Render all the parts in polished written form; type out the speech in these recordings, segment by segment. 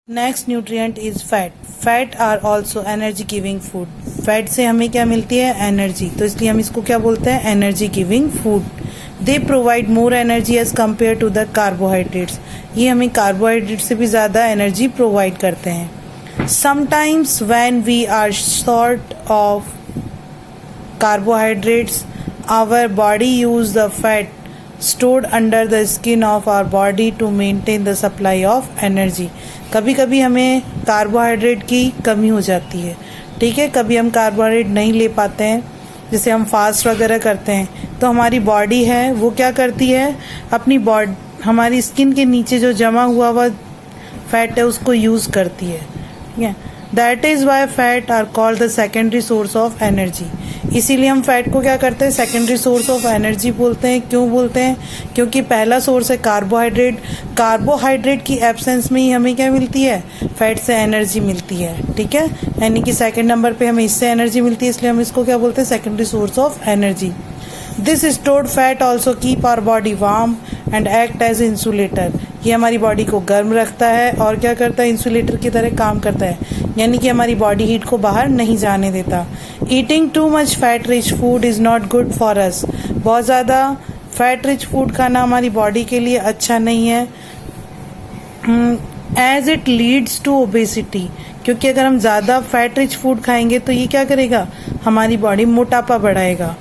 Next nutrient is fat. Fat are also energy giving food. Fat से हमें क्या मिलती है? एनर्जी. तो इसलिए हम इसको क्या बोलते हैं? Energy giving food. They provide more energy as compared to the carbohydrates. ये हमें कार्बोहाइड्रेट से भी ज़्यादा एनर्जी प्रोवाइड करते हैं. Sometimes when we are short of carbohydrates our body use the fat stored under the skin of our body to maintain the supply of energy. कभी कभी हमें कार्बोहाइड्रेट की कमी हो जाती है, ठीक है. कभी हम कार्बोहाइड्रेट नहीं ले पाते हैं, जैसे हम फास्ट वगैरह करते हैं, तो हमारी बॉडी है वो क्या करती है, अपनी बॉडी हमारी स्किन के नीचे जो जमा हुआ फैट है उसको यूज़ करती है, ठीक है. That is why fat are called the secondary source of energy. इसीलिए हम फैट को क्या करते हैं? सेकेंडरी सोर्स ऑफ एनर्जी बोलते हैं. क्यों बोलते हैं? क्योंकि पहला सोर्स है कार्बोहाइड्रेट. कार्बोहाइड्रेट की एब्सेंस में ही हमें क्या मिलती है? फैट से एनर्जी मिलती है, ठीक है. यानी कि सेकंड नंबर पे हमें इससे एनर्जी मिलती है, इसलिए हम इसको क्या बोलते हैं? Secondary source of energy. This stored fat also keep our body warm and act as insulator. ये हमारी बॉडी को गर्म रखता है और क्या करता है? इंसुलेटर की तरह काम करता है, यानी कि हमारी बॉडी हीट को बाहर नहीं जाने देता. Eating too much fat rich food is not good for us. बहुत ज़्यादा फैट रिच फूड खाना हमारी बॉडी के लिए अच्छा नहीं है, as it leads to obesity. क्योंकि अगर हम ज़्यादा फैट रिच फूड खाएंगे तो ये क्या करेगा? हमारी बॉडी मोटापा बढ़ाएगा.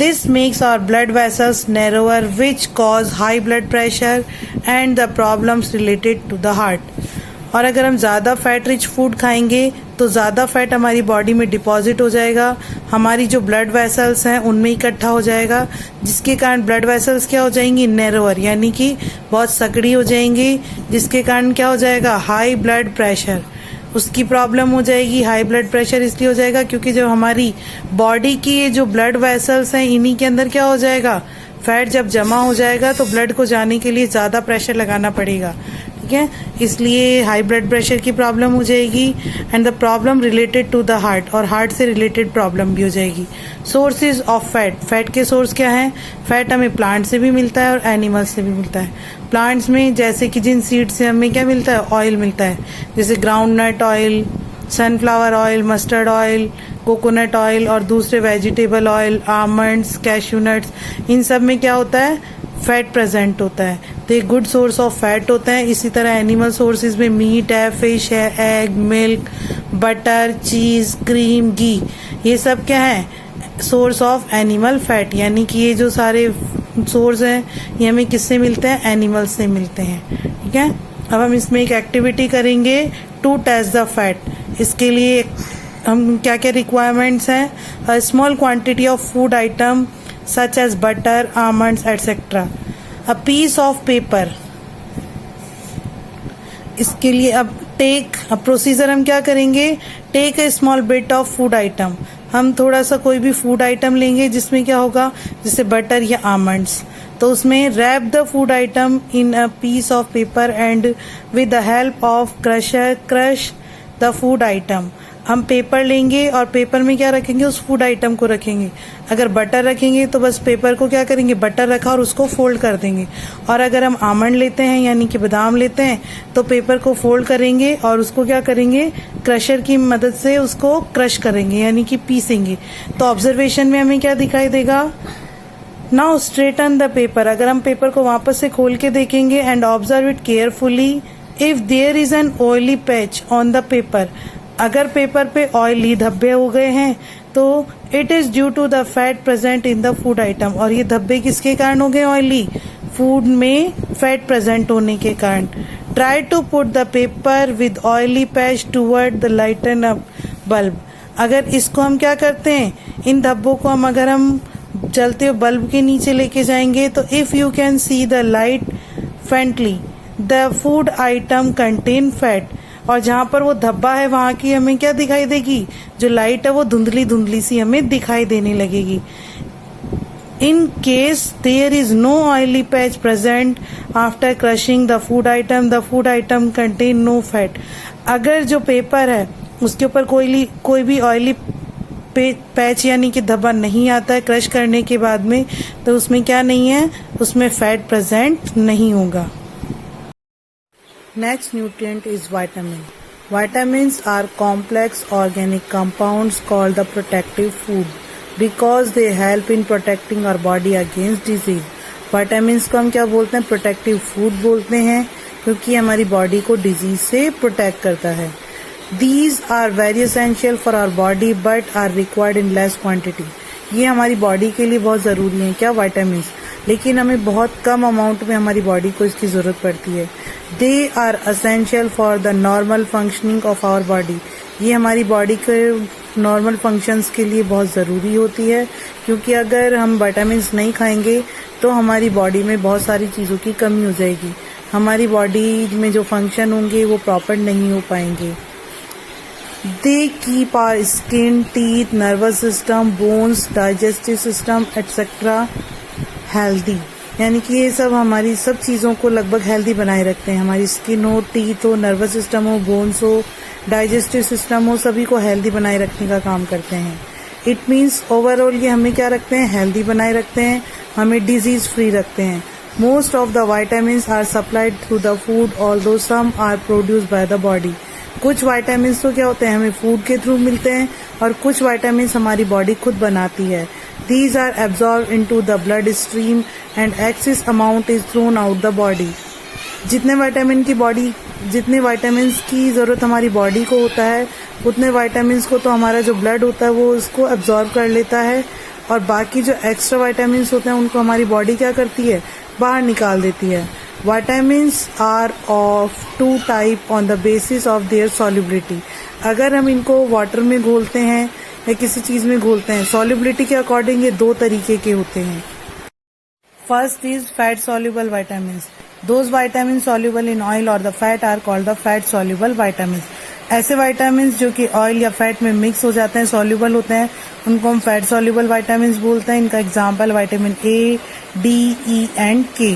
This makes our blood vessels narrower, which cause high blood pressure and the problems related to the heart. और अगर हम ज़्यादा फैट रिच फूड खाएंगे तो ज़्यादा फैट हमारी बॉडी में डिपॉजिट हो जाएगा, हमारी जो ब्लड वेसल्स हैं उनमें इकट्ठा हो जाएगा, जिसके कारण ब्लड वेसल्स क्या हो जाएंगी? नैरोअर, यानी कि बहुत सकड़ी हो जाएंगी, जिसके कारण क्या हो जाएगा? हाई ब्लड प्रेशर, उसकी प्रॉब्लम हो जाएगी. हाई ब्लड प्रेशर इसलिए हो जाएगा क्योंकि जो हमारी बॉडी की ये जो ब्लड वेसल्स हैं इन्हीं के अंदर क्या हो जाएगा? फैट जब जमा हो जाएगा तो ब्लड को जाने के लिए ज़्यादा प्रेशर लगाना पड़ेगा, ठीक है. इसलिए हाई ब्लड प्रेशर की प्रॉब्लम हो जाएगी and the problem related to the heart, heart हार्ट से रिलेटेड प्रॉब्लम भी हो जाएगी. Sources of fat. फैट के सोर्स क्या हैं? फैट हमें प्लांट से भी मिलता है और एनिमल्स से भी मिलता है. प्लांट्स में जैसे कि जिन सीड से हमें क्या मिलता है? ऑयल मिलता है, जैसे groundnut oil, sunflower oil, mustard oil, coconut oil और दूसरे vegetable oil, almonds, cashew nuts, इन सब में क्या होता है? फैट प्रेजेंट होता है. तो एक गुड सोर्स ऑफ फैट होता है. इसी तरह एनिमल सोर्सेज में मीट है, फिश है, एग, मिल्क, बटर, चीज़, क्रीम, घी, ये सब क्या है? Source of animal fat. यानी कि ये जो सारे सोर्स हैं ये हमें किससे मिलते हैं? एनिमल्स से मिलते हैं, ठीक है. अब हम इसमें एक एक्टिविटी करेंगे टू टेस्ट द फैट. इसके लिए हम क्या क्या रिक्वायरमेंट्स हैं? A small quantity of food item such as butter, almonds etcetera. A piece of paper. इसके लिए अब प्रोसीजर हम क्या करेंगे? Take a small bit of food item. हम थोड़ा सा कोई भी फूड आइटम लेंगे जिसमें क्या होगा? जैसे बटर या आमंड्स, तो उसमें wrap the food item in a piece of paper and with the help of crusher crush the food item. हम पेपर लेंगे और पेपर में क्या रखेंगे? उस फूड आइटम को रखेंगे. अगर बटर रखेंगे तो बस पेपर को क्या करेंगे? बटर रखा और उसको फोल्ड कर देंगे. और अगर हम आमंड लेते हैं यानी कि बादाम लेते हैं तो पेपर को फोल्ड करेंगे और उसको क्या करेंगे? क्रशर की मदद से उसको क्रश करेंगे, यानी कि पीसेंगे. तो ऑब्जर्वेशन में हमें क्या दिखाई देगा? Now straighten the paper. अगर हम पेपर को वापस से खोल के देखेंगे and observe it carefully. If there is an oily patch on the paper. अगर पेपर पे ऑयली धब्बे हो गए हैं तो it is due to the fat present in the food item. और ये धब्बे किसके कारण हो गए ऑयली? फूड में फैट प्रेजेंट होने के कारण. Try to put the paper with oily patch toward the lighten up bulb. अगर इसको हम क्या करते हैं? इन धब्बों को अगर हम जलते हुए बल्ब के नीचे लेके जाएंगे तो if you can see the light faintly the food item contain fat. और जहाँ पर वो धब्बा है वहाँ की हमें क्या दिखाई देगी? जो लाइट है वो धुंधली धुंधली सी हमें दिखाई देने लगेगी. In case there is no oily patch present after crushing the food item contain no fat. अगर जो पेपर है उसके ऊपर कोई भी ऑयली पैच यानी कि धब्बा नहीं आता है क्रश करने के बाद में, तो उसमें क्या नहीं है? उसमें फैट प्रेजेंट नहीं होगा. Next nutrient is vitamin. Vitamins are complex organic compounds called the protective food because they help in protecting our body against disease. Vitamins को हम क्या बोलते हैं? प्रोटेक्टिव फूड बोलते हैं क्योंकि हमारी बॉडी को डिजीज से प्रोटेक्ट करता है. These are very essential for our body but are required in less quantity. ये हमारी बॉडी के लिए बहुत ज़रूरी है क्या? विटामिन्स, लेकिन हमें बहुत कम अमाउंट में हमारी बॉडी को इसकी ज़रूरत पड़ती है. They are essential for the normal functioning of our body. ये हमारी बॉडी के नॉर्मल फंक्शंस के लिए बहुत ज़रूरी होती है क्योंकि अगर हम विटामिन्स नहीं खाएंगे तो हमारी बॉडी में बहुत सारी चीज़ों की कमी हो जाएगी. हमारी बॉडी में जो फंक्शन होंगे वो प्रॉपर नहीं हो पाएंगे. They keep our skin, teeth, nervous system, bones, digestive system, etc. healthy. यानी कि ये सब हमारी सब चीज़ों को लगभग हेल्दी बनाए रखते हैं. हमारी स्किन हो, टीथ हो, नर्वस सिस्टम हो, बोन्स हो, डाइजेस्टिव सिस्टम हो, सभी को हेल्दी बनाए रखने का काम करते हैं. इट मीन्स ओवरऑल ये हमें क्या रखते हैं? हेल्दी बनाए रखते हैं, हमें डिजीज फ्री रखते हैं. Most of the vitamins are supplied through the food although some are produced by the body. कुछ विटामिन्स तो क्या होते हैं? हमें फूड के थ्रू मिलते हैं और कुछ विटामिन्स हमारी बॉडी खुद बनाती है. These are absorbed into the blood stream and excess amount is thrown out the body. जितने विटामिन्स की ज़रूरत हमारी बॉडी को होता है उतने विटामिन्स को तो हमारा जो ब्लड होता है वो उसको एब्जॉर्ब कर लेता है और बाकी जो एक्स्ट्रा विटामिन्स होते हैं उनको हमारी बॉडी क्या करती है? बाहर निकाल देती है. Vitamins are of two type on the basis of their solubility. अगर हम इनको वाटर में घोलते हैं या किसी चीज में घोलते हैं, solubility के अकॉर्डिंग ये दो तरीके के होते हैं. First is fat soluble vitamins. Those vitamins soluble in oil or the fat are called the fat soluble vitamins. ऐसे vitamins जो कि ऑयल या फैट में मिक्स हो जाते हैं, soluble होते हैं, उनको हम fat soluble vitamins बोलते हैं. इनका example vitamin A, D, E and K.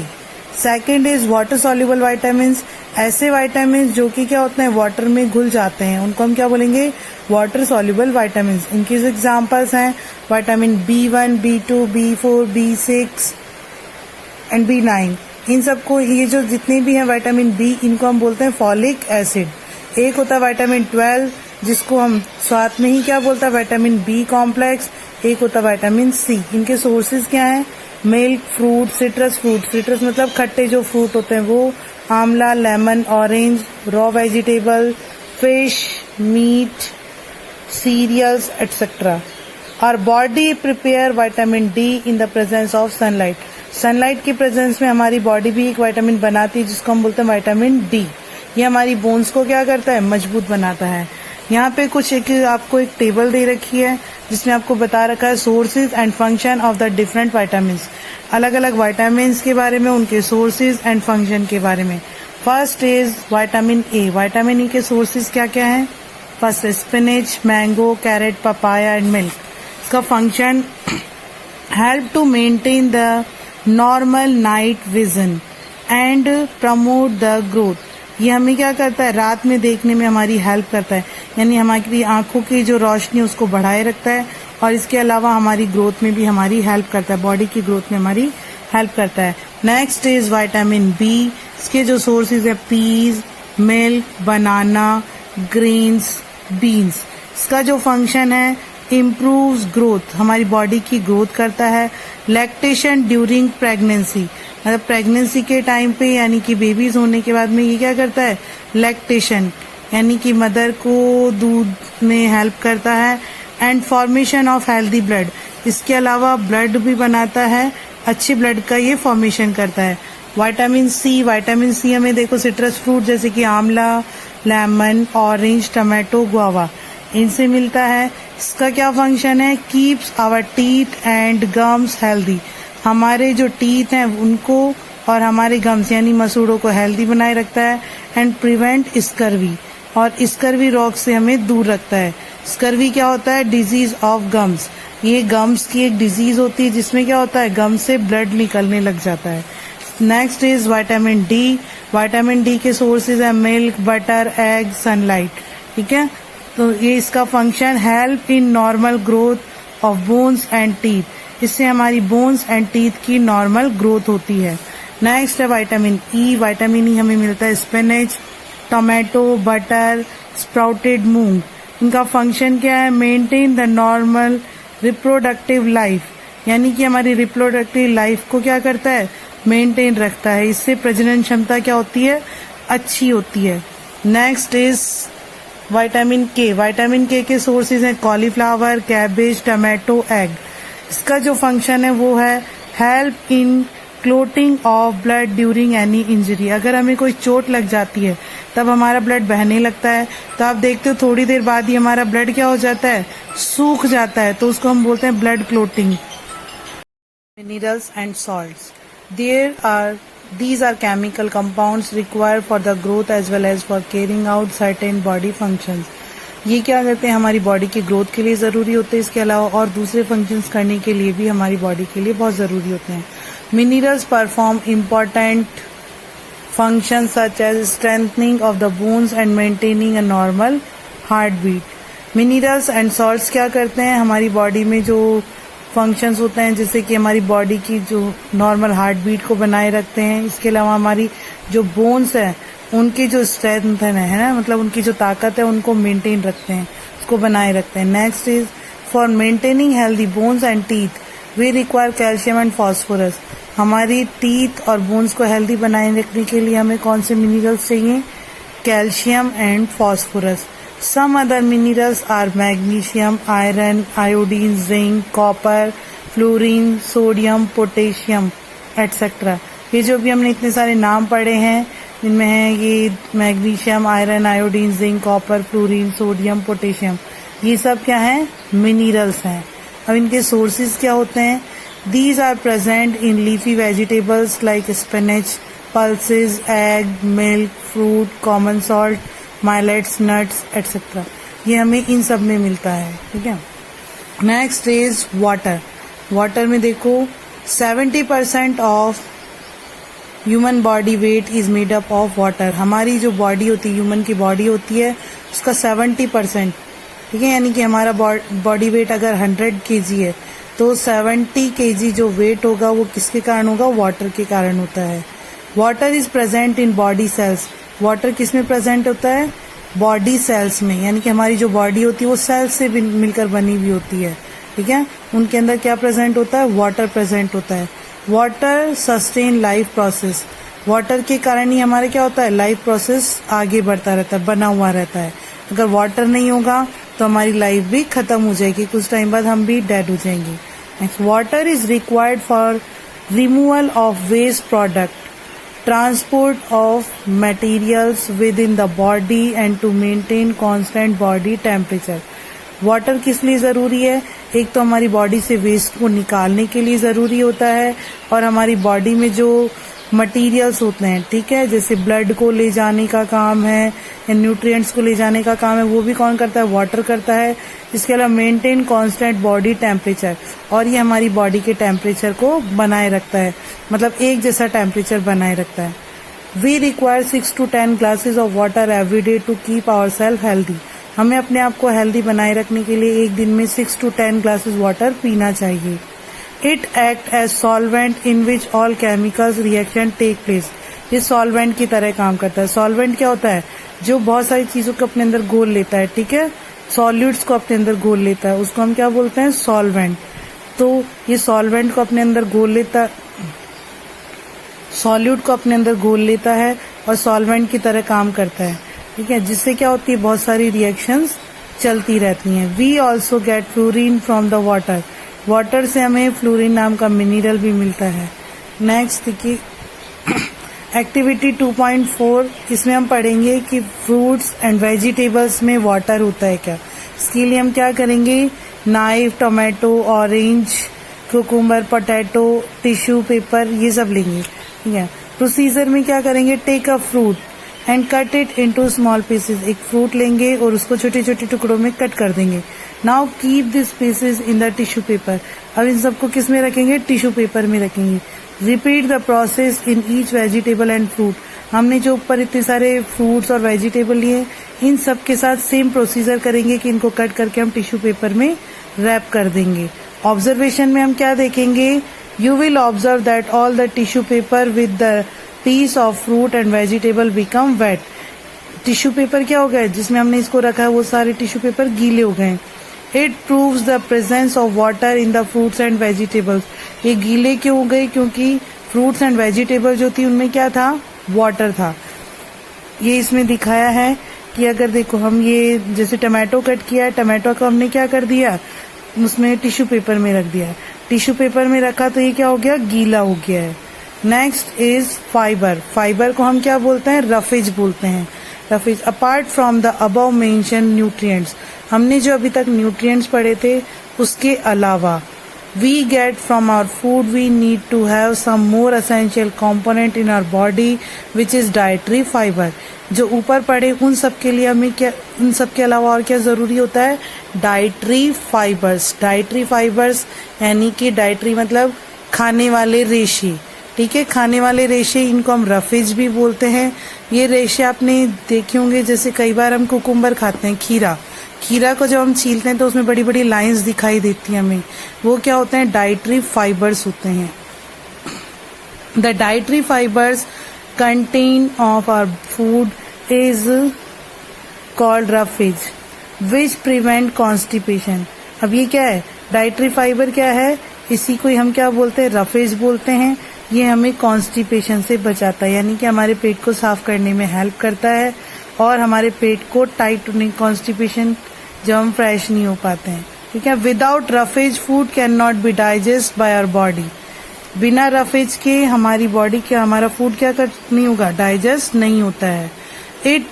Second is water soluble vitamins. ऐसे विटामिन्स जो कि क्या होते हैं? वाटर में घुल जाते हैं, उनको हम क्या बोलेंगे? Water soluble vitamins. इनके एग्जांपल्स हैं vitamin B1, B2, B4, B6 and B9. इन सबको ये जो जितने भी हैं विटामिन B, इनको हम बोलते हैं फॉलिक एसिड. एक होता है विटामिन 12 जिसको हम साथ में ही क्या बोलते हैं? Vitamin B complex. एक होता है विटामिन C. इनके सोर्सेज क्या हैं? Milk, fruit, citrus fruit. Citrus मतलब खट्टे जो फ्रूट होते हैं वो, आंवला, lemon, orange, raw vegetable, fish, meat, cereals etcetera. Our body prepare vitamin D in the presence of sunlight. Sunlight की प्रेजेंस में हमारी बॉडी भी एक विटामिन बनाती है जिसको हम बोलते हैं विटामिन D. ये हमारी बोन्स को क्या करता है? मजबूत बनाता है. यहाँ पे कुछ आपको एक टेबल दे रखी है जिसमें आपको बता रखा है sources and function of the different vitamins. अलग अलग विटामिन्स के बारे में, उनके सोर्सेज एंड फंक्शन के बारे में. First is vitamin A. Vitamin A के सोर्सेज क्या क्या हैं? First spinach, mango, carrot, papaya and milk. इसका function help to maintain the normal night vision and promote the growth. ये हमें क्या करता है? रात में देखने में हमारी हेल्प करता है, यानी हमारी आंखों की जो रोशनी है उसको बढ़ाए रखता है और इसके अलावा हमारी ग्रोथ में भी हमारी हेल्प करता है, बॉडी की ग्रोथ में हमारी हेल्प करता है. Next is vitamin B. इसके जो सोर्सेज है peas, milk, banana, grains, beans. इसका जो फंक्शन है इम्प्रूव्स ग्रोथ, हमारी बॉडी की ग्रोथ करता है. लैक्टेशन ड्यूरिंग प्रेगनेंसी, मतलब प्रेगनेंसी के टाइम पे यानी कि बेबीज होने के बाद में ये क्या करता है? लैक्टेशन यानी कि मदर को दूध में हेल्प करता है. And formation of healthy blood. इसके अलावा ब्लड भी बनाता है, अच्छे ब्लड का ये फॉर्मेशन करता है. Vitamin C. विटामिन सी हमें देखो सिट्रस फ्रूट जैसे कि आंवला, लेमन, ऑरेंज, टमाटो, गुआवा, इनसे मिलता है. इसका क्या फंक्शन है? Keeps our teeth and gums healthy. हमारे जो टीथ हैं उनको और हमारे गम्स यानी मसूड़ों को हेल्दी बनाए रखता है. एंड प्रिवेंट स्कर्वी, और स्कर्वी रोग से हमें दूर रखता है. स्कर्वी क्या होता है? Disease of gums. ये गम्स की एक डिजीज होती है जिसमें क्या होता है? गम्स से ब्लड निकलने लग जाता है. Next is vitamin D. Vitamin D के सोर्सेज है मिल्क, बटर, एग, सनलाइट. ठीक है, तो ये इसका function help in normal growth of bones and teeth. इससे हमारी बोन्स एंड टीथ की नॉर्मल ग्रोथ होती है. नेक्स्ट है विटामिन ई. विटामिन ई हमें मिलता है स्पिनच, टोमेटो, बटर, स्प्राउटेड मूंग। इनका फंक्शन क्या है? Maintain the normal reproductive life, यानी कि हमारी रिप्रोडक्टिव लाइफ को क्या करता है? मेंटेन रखता है। इससे प्रजनन क्षमता क्या होती है? अच्छी होती है। नेक्स्ट इज विटामिन के। विटामिन के के सोर्सेज हैं कॉलीफ्लावर, कैबेज, टमाटो, एग। इसका जो फंक्शन है वो है help in clotting of blood during any injury. अगर हमें कोई चोट लग जाती है तब हमारा ब्लड बहने लगता है, तो आप देखते हो थोड़ी देर बाद ही हमारा ब्लड क्या हो जाता है? सूख जाता है, तो उसको हम बोलते हैं blood clotting. Minerals and salts. These are chemical compounds required for the growth as well as for carrying out certain body functions. ये क्या करते हैं? हमारी बॉडी की ग्रोथ के लिए ज़रूरी होते हैं, इसके अलावा और दूसरे फंक्शंस करने के लिए भी हमारी बॉडी के लिए बहुत ज़रूरी होते हैं। Minerals perform important functions such as strengthening of the bones and maintaining a normal heartbeat। Minerals and salts क्या करते हैं? हमारी बॉडी में जो फंक्शंस होते हैं, जैसे कि हमारी बॉडी की जो नॉर्मल हार्ट बीट को बनाए रखते हैं, इसके अलावा हमारी जो बोन्स है उनकी जो स्ट्रेंथ है ना, मतलब उनकी जो ताकत है उनको मेंटेन रखते हैं, उसको बनाए रखते हैं। Next is for maintaining healthy bones and teeth we require calcium and phosphorus. हमारी टीथ और बोन्स को हेल्दी बनाए रखने के लिए हमें कौन से मिनरल्स चाहिए? Calcium and phosphorus. Some other minerals are magnesium, iron, iodine, zinc, copper, fluorine, sodium, potassium, etc. ये जो भी हमने इतने सारे नाम पढ़े हैं, इनमें है ये magnesium, iron, iodine, zinc, copper, fluorine, sodium, potassium. ये सब क्या है? मिनरल्स हैं। अब इनके सोर्सेज क्या होते हैं? These are present in leafy vegetables like spinach, pulses, egg, milk, fruit, common salt, millets, nuts, etcetera. ये हमें इन सब में मिलता है, ठीक है। Next is water. वाटर में देखो 70% of human body weight is made up of water. हमारी जो बॉडी होती है, ह्यूमन की बॉडी होती है, उसका 70%, ठीक है, यानी कि हमारा बॉडी वेट अगर 100 kg है तो 70 kg जो वेट होगा वो किसके कारण होगा? वाटर के कारण होता है। Water is present in body cells. Water किस में प्रेजेंट होता है? बॉडी सेल्स में, यानी कि हमारी जो बॉडी होती है वो सेल्स से मिलकर बनी हुई होती है, ठीक है। उनके अंदर क्या प्रेजेंट होता है? वाटर प्रेजेंट होता है। Water sustain life process. Water के कारण ही हमारे क्या होता है? लाइफ प्रोसेस आगे बढ़ता रहता है, बना हुआ रहता है। अगर वाटर नहीं होगा तो हमारी लाइफ भी खत्म हो जाएगी, कुछ टाइम बाद हम भी डेड हो जाएंगे। Next, water is required for removal of waste product, transport of materials within the body and to maintain constant body temperature। Water किस लिए ज़रूरी है? एक तो हमारी बॉडी से वेस्ट को निकालने के लिए ज़रूरी होता है, और हमारी बॉडी में जो मटेरियल्स होते हैं, ठीक है, जैसे ब्लड को ले जाने का काम है या न्यूट्रिएंट्स को ले जाने का काम है, वो भी कौन करता है? वाटर करता है। इसके अलावा मेंटेन कांस्टेंट बॉडी टेम्परेचर, और ये हमारी बॉडी के टेम्परेचर को बनाए रखता है, मतलब एक जैसा टेम्परेचर बनाए रखता है। We require 6 to 10 glasses of water every day to keep our self healthy. हमें अपने आप को हेल्दी बनाए रखने के लिए एक दिन में 6 to 10 ग्लासेस वाटर पीना चाहिए। It act as solvent in which all chemicals reaction take place. ये सॉल्वेंट की तरह काम करता है। सॉल्वेंट क्या होता है? जो बहुत सारी चीजों को अपने अंदर घोल लेता है, ठीक है, सॉल्यूट्स को अपने अंदर घोल लेता है, उसको हम क्या बोलते हैं? सॉल्वेंट। तो ये सॉल्वेंट को अपने अंदर घोल लेता, सॉल्यूट को अपने अंदर घोल लेता है और सॉल्वेंट की तरह काम करता है, ठीक है, जिससे क्या होती है? बहुत सारी रिएक्शंस चलती रहती हैं। We also get fluorine from the water. Water से हमें फ्लोरीन नाम का मिनरल भी मिलता है। नेक्स्ट देखिए एक्टिविटी 2.4, इसमें हम पढ़ेंगे कि फ्रूट्स एंड वेजिटेबल्स में वाटर होता है क्या। इसके लिए हम क्या करेंगे? Knife, tomato, orange, cucumber, potato, tissue paper, ये सब लेंगे, ठीक है। प्रोसीजर में क्या करेंगे? Take a fruit and cut it into small pieces. एक फ्रूट लेंगे और उसको छोटे छोटे टुकड़ों में कट कर देंगे। Now keep this pieces in the tissue paper. अब इन सबको किस में रखेंगे? टिश्यू पेपर में रखेंगे। Repeat the process in each vegetable and fruit. हमने जो ऊपर इतने सारे फ्रूट्स और वेजिटेबल लिए, इन सब के साथ सेम प्रोसीजर करेंगे कि इनको कट करके हम टिश्यू पेपर में रैप कर देंगे। ऑब्जर्वेशन में हम क्या देखेंगे? You will observe that all the tissue paper with the piece of fruit and vegetable become wet. Tissue paper क्या हो गया, जिसमें हमने इसको रखा है वो सारे टिश्यू पेपर गीले हो गए। It proves the presence of water in the fruits and vegetables. ये गीले क्यों हो गए, क्योंकि फ्रूट्स एंड वेजिटेबल जो थी उनमें क्या था, वाटर था। ये इसमें दिखाया है कि अगर देखो हम ये जैसे टमाटो कट किया, टमाटो को हमने क्या कर दिया, उसमें टिश्यू पेपर में रख दिया। टिश्यू पेपर में रखा तो ये क्या हो गया, गीला हो गया है। Next is fibre. फाइबर को हम क्या बोलते हैं, रफेज बोलते हैं। Roughage apart from the above mention nutrients, हमने जो अभी तक न्यूट्रिएंट्स पढ़े थे उसके अलावा we get from our food, we need to have some more essential component in our body which is dietary fiber। जो ऊपर पढ़े उन सब के लिए हमें क्या, उन सब के अलावा और क्या जरूरी होता है, डाइटरी फाइबर्स। डाइटरी फाइबर्स यानी कि डाइटरी मतलब खाने वाले रेशे, ठीक है, खाने वाले रेशे, इनको हम रफेज भी बोलते हैं। ये रेशे आपने देखे होंगे, जैसे कई बार हम कुकुम्बर खाते हैं, खीरा, खीरा को जब हम छीलते हैं तो उसमें बड़ी बड़ी लाइंस दिखाई देती हैं हमें, वो क्या होते हैं, डाइटरी फाइबर्स होते हैं। The dietary fibres content of our food is called roughage which prevent constipation. अब ये क्या है, डाइटरी फाइबर क्या है, इसी को हम क्या बोलते हैं, रफेज बोलते हैं। ये हमें कॉन्स्टिपेशन से बचाता है, यानी कि हमारे पेट को साफ करने में हेल्प करता है और हमारे पेट को टाइट, कॉन्स्टिपेशन जब हम फ्रेश नहीं हो पाते हैं, ठीक है। Without roughage food can not be digest by our body. बिना रफेज के हमारी बॉडी क्या, हमारा फूड क्या कर नहीं होगा, डाइजेस्ट नहीं होता है। It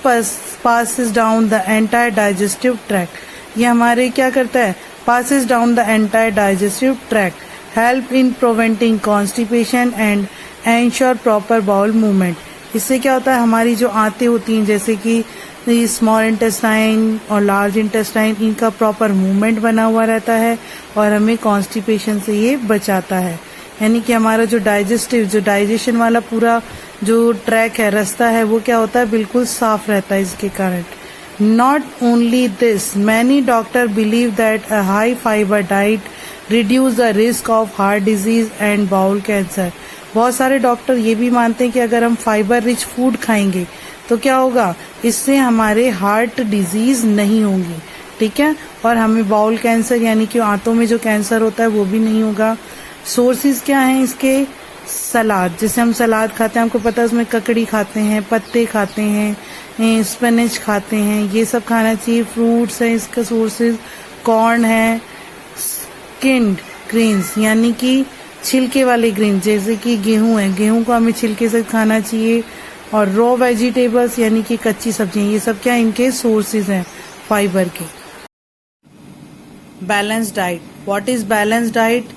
passes down the entire digestive tract. ये हमारे क्या करता है, passes down the entire digestive tract, help in preventing constipation and ensure proper bowel movement. इससे क्या होता है, हमारी जो आंतें होती हैं जैसे कि स्मॉल इंटेस्टाइन और लार्ज इंटेस्टाइन, इनका प्रॉपर मूवमेंट बना हुआ रहता है और हमें कॉन्स्टिपेशन से ये बचाता है। यानी कि हमारा जो डाइजेस्टिव, जो डाइजेशन वाला पूरा जो ट्रैक है, रास्ता है, वो क्या होता है, बिल्कुल साफ रहता है इसके कारण। Not only this, many doctor believe that a high fibre diet reduce the risk of heart disease and bowl cancer. बहुत सारे डॉक्टर ये भी मानते हैं कि अगर हम फाइबर रिच फूड खाएंगे तो क्या होगा, इससे हमारे हार्ट डिजीज नहीं होंगी, ठीक है, और हमें बाउल कैंसर यानी कि आंतों में जो कैंसर होता है वो भी नहीं होगा। सोर्सेज क्या हैं इसके, सलाद, जैसे हम सलाद खाते हैं, आपको पता है उसमें ककड़ी खाते हैं, पत्ते खाते हैं, स्पिनच खाते हैं, ये सब खाना चाहिए। फ्रूट्स है इसका सोर्सेज, कॉर्न है, स्किन्ड ग्रेन्स यानी कि छिलके वाले ग्रेन, जैसे कि गेहूं है, गेहूं को हमें छिलके से खाना चाहिए, और रॉ वेजिटेबल्स यानी कि कच्ची सब्जियां, ये सब क्या इनके सोर्सेज हैं फाइबर के। Balance diet, what is balance diet?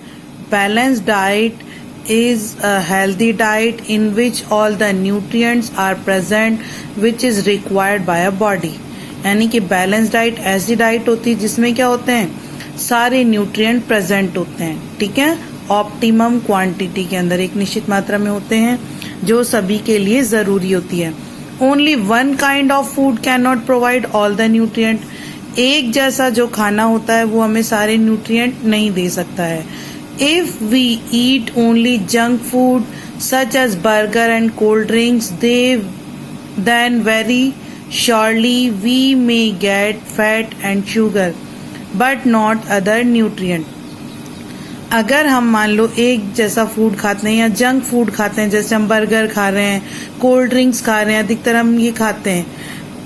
Balance diet is a healthy diet in which all the nutrients are present which is required by a body। यानी कि बैलेंस डाइट ऐसी डाइट होती है जिसमें क्या होते हैं, सारे न्यूट्रिएंट प्रेजेंट होते हैं, ठीक है, ऑप्टिमम क्वांटिटी के अंदर, एक निश्चित मात्रा में होते हैं जो सभी के लिए जरूरी होती है। Only one kind of food can not provide all the nutrient. एक जैसा जो खाना होता है वो हमें सारे न्यूट्रिएंट नहीं दे सकता है। If we eat only junk food such as burger and cold drinks, then very surely we may get fat and sugar, but not other nutrient। अगर हम मान लो एक जैसा फूड खाते हैं या जंक फूड खाते हैं, जैसे हम बर्गर खा रहे हैं, कोल्ड ड्रिंक्स खा रहे हैं, अधिकतर हम ये खाते हैं,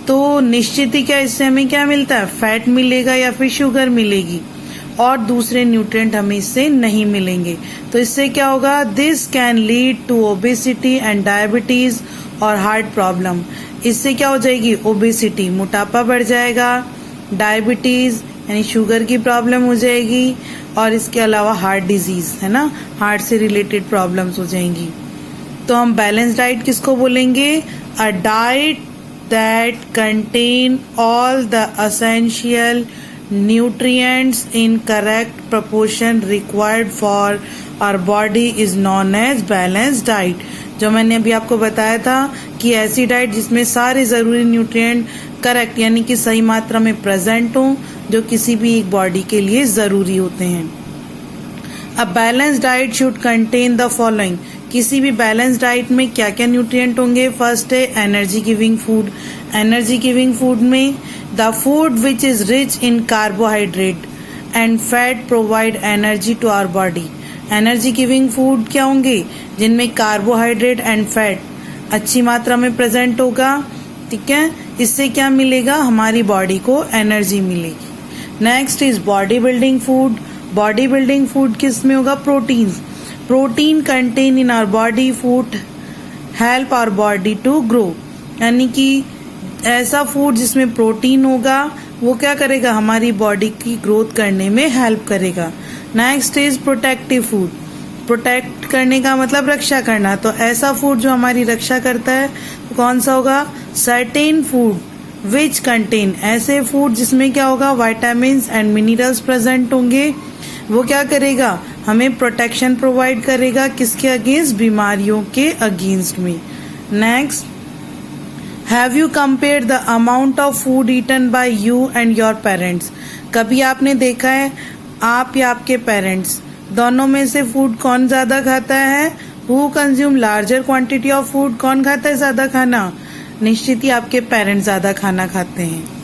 तो निश्चित ही क्या इससे हमें क्या मिलता है, फैट मिलेगा या फिर शुगर मिलेगी, और दूसरे न्यूट्रिएंट हमें इससे नहीं मिलेंगे। तो इससे क्या होगा, this can lead to obesity and diabetes और हार्ट प्रॉब्लम। इससे क्या हो जाएगी, ओबेसिटी, मोटापा बढ़ जाएगा, डायबिटीज यानी शुगर की प्रॉब्लम हो जाएगी, और इसके अलावा हार्ट डिजीज है ना, हार्ट से रिलेटेड प्रॉब्लम्स हो जाएंगी। तो हम बैलेंस डाइट किसको बोलेंगे, a diet that contain all the essential nutrients in correct proportion required for our body is known as balanced diet। जो मैंने अभी आपको बताया था कि ऐसी डाइट जिसमें सारे जरूरी न्यूट्रिएंट करेक्ट यानी कि सही मात्रा में प्रेजेंट हो, जो किसी भी एक बॉडी के लिए जरूरी होते हैं। A balance diet should contain the following. किसी भी बैलेंस डाइट में क्या क्या न्यूट्रिएंट होंगे, फर्स्ट है energy giving food. Energy giving food में the food which is rich in carbohydrate and fat provide energy to our body. Energy giving food क्या होंगे? जिनमें कार्बोहाइड्रेट एंड फैट अच्छी मात्रा में प्रेजेंट होगा, ठीक है। इससे क्या मिलेगा? हमारी बॉडी को एनर्जी मिलेगी। Next is body building food. Body building food किस में होगा? Protein. Protein content in our body food help our body to grow, यानी कि ऐसा फूड जिसमें प्रोटीन होगा वो क्या करेगा? हमारी बॉडी की ग्रोथ करने में हेल्प करेगा। Next is protective food. Protect करने का मतलब रक्षा करना, तो ऐसा फूड जो हमारी रक्षा करता है तो कौन सा होगा? सर्टेन फूड विच कंटेन, ऐसे फूड जिसमें क्या होगा? विटामिन्स एंड मिनरल्स प्रेजेंट होंगे। वो क्या करेगा? हमें प्रोटेक्शन प्रोवाइड करेगा, किसके अगेंस्ट? बीमारियों के अगेंस्ट में। Next, have you compared the amount of food eaten by you and your parents? कभी आपने देखा है आप या आपके पेरेंट्स दोनों में से फूड कौन ज्यादा खाता है? Who consume larger quantity of food? कौन खाता है ज्यादा खाना? निश्चित ही आपके पेरेंट्स ज्यादा खाना खाते हैं।